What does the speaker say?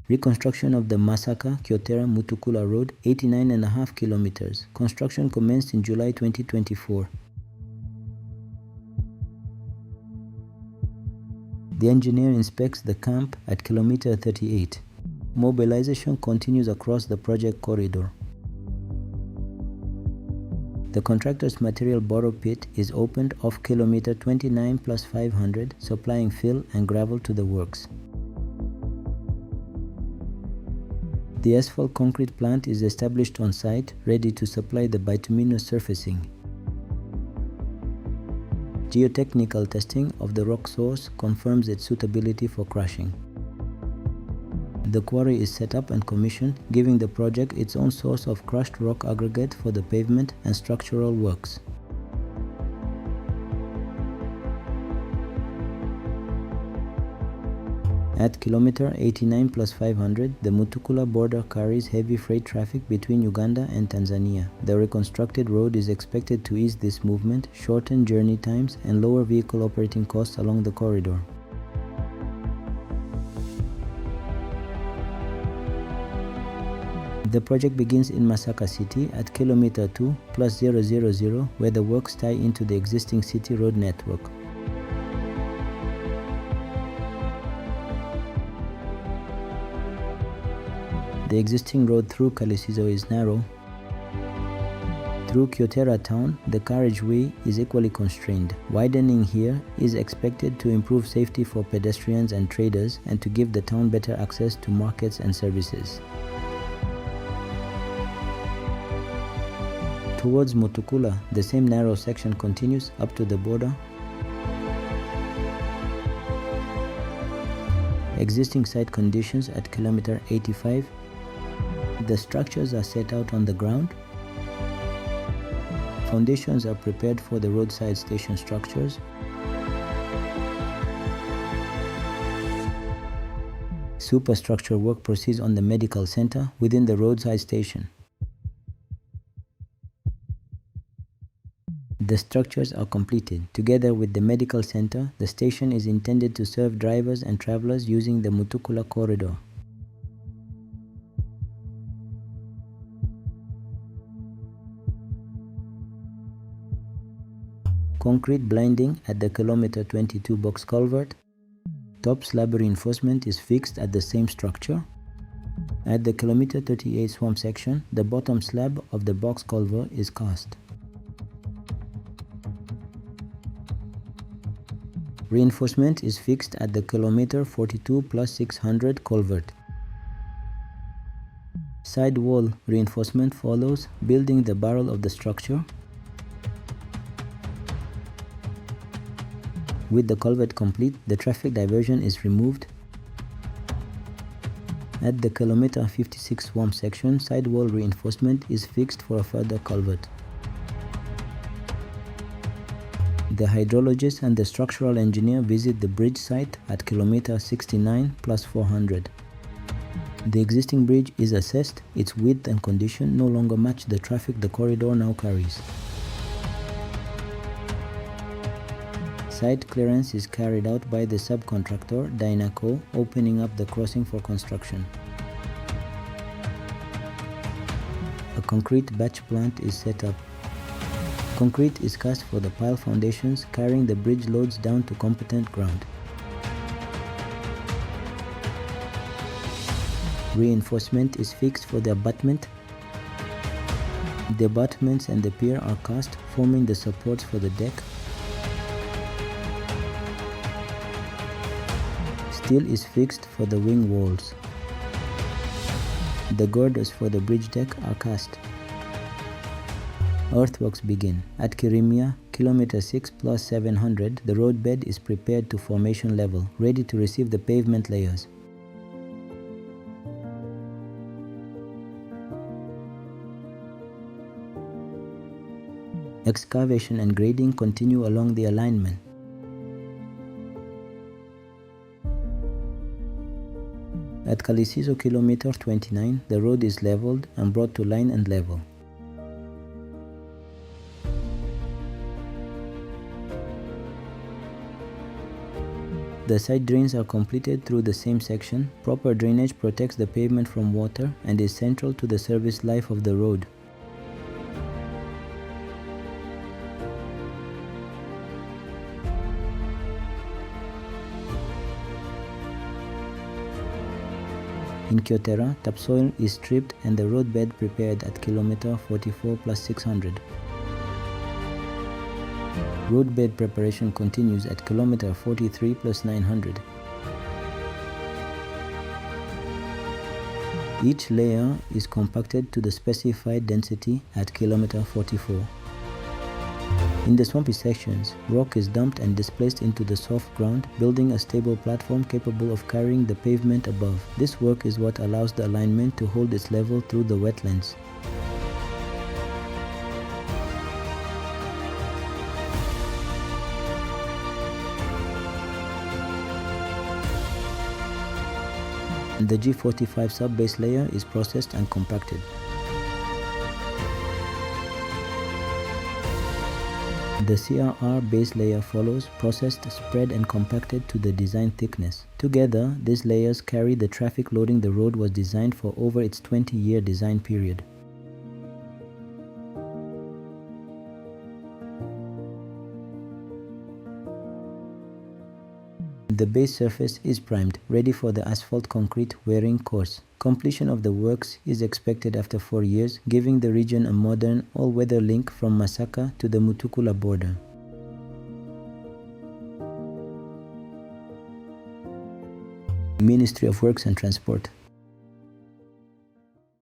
Reconstruction of the Masaka-Kyotera-Mutukula Road, 89.5 kilometers. Construction commenced in July 2024. The engineer inspects the camp at kilometer 38. Mobilization continues across the project corridor. The contractor's material borrowpit is opened off kilometer 29 plus 500, supplying fill and gravel to the works. The asphalt concrete plant is established on site, ready to supply the bituminous surfacing. Geotechnical testing of the rock source confirms its suitability for crushing. The quarry is set up and commissioned, giving the project its own source of crushed rock aggregate for the pavement and structural works. At kilometer 89 plus 500, the Mutukula border carries heavy freight traffic between Uganda and Tanzania. The reconstructed road is expected to ease this movement, shorten journey times, and lower vehicle operating costs along the corridor. The project begins in Masaka City at kilometer 2 plus 000, where the works tie into the existing city road network. The existing road through Kalisizo is narrow. Through Kyotera town, the carriageway is equally constrained. Widening here is expected to improve safety for pedestrians and traders and to give the town better access to markets and services. Towards Mutukula, the same narrow section continues up to the border. Existing site conditions at kilometer 85. The structures are set out on the ground. Foundations are prepared for the roadside station structures. Superstructure work proceeds on the medical center within the roadside station. The structures are completed. Together with the medical center, the station is intended to serve drivers and travelers using the Mutukula corridor. Concrete blinding at the kilometer 22 box culvert. Top slab reinforcement is fixed at the same structure. At the kilometer 38 swamp section, the bottom slab of the box culvert is cast. Reinforcement is fixed at the kilometer 42 plus 600 culvert. Side wall reinforcement follows, building the barrel of the structure. With the culvert complete, the traffic diversion is removed. At the kilometer 56 swamp section, sidewall reinforcement is fixed for a further culvert. The hydrologist and the structural engineer visit the bridge site at kilometer 69 plus 400. The existing bridge is assessed. Its width and condition no longer match the traffic the corridor now carries. Site clearance is carried out by the subcontractor, Dynaco, opening up the crossing for construction. A concrete batch plant is set up. Concrete is cast for the pile foundations, carrying the bridge loads down to competent ground. Reinforcement is fixed for the abutment. The abutments and the pier are cast, forming the supports for the deck. Steel is fixed for the wing walls. The girders for the bridge deck are cast. Earthworks begin. At Kirimia, kilometer 6 plus 700, the roadbed is prepared to formation level, ready to receive the pavement layers. Excavation and grading continue along the alignment. At Kalisizo kilometer 29, the road is leveled and brought to line and level. The The side drains are completed through the same section. Proper drainage protects the pavement from water and is central to the service life of the road. In Kyotera, topsoil is stripped and the roadbed prepared at kilometer 44 plus 600. Roadbed preparation continues at kilometer 43 plus 900. Each layer is compacted to the specified density at kilometer 44. In the swampy sections, rock is dumped and displaced into the soft ground, building a stable platform capable of carrying the pavement above. This work is what allows the alignment to hold its level through the wetlands. The G45 sub-base layer is processed and compacted. The CRR base layer follows, processed, spread and compacted to the design thickness. Together, these layers carry the traffic loading the road was designed for over its 20-year design period. The base surface is primed, ready for the asphalt concrete wearing course. Completion of the works is expected after 4 years, giving the region a modern, all-weather link from Masaka to the Mutukula border. Ministry of Works and Transport.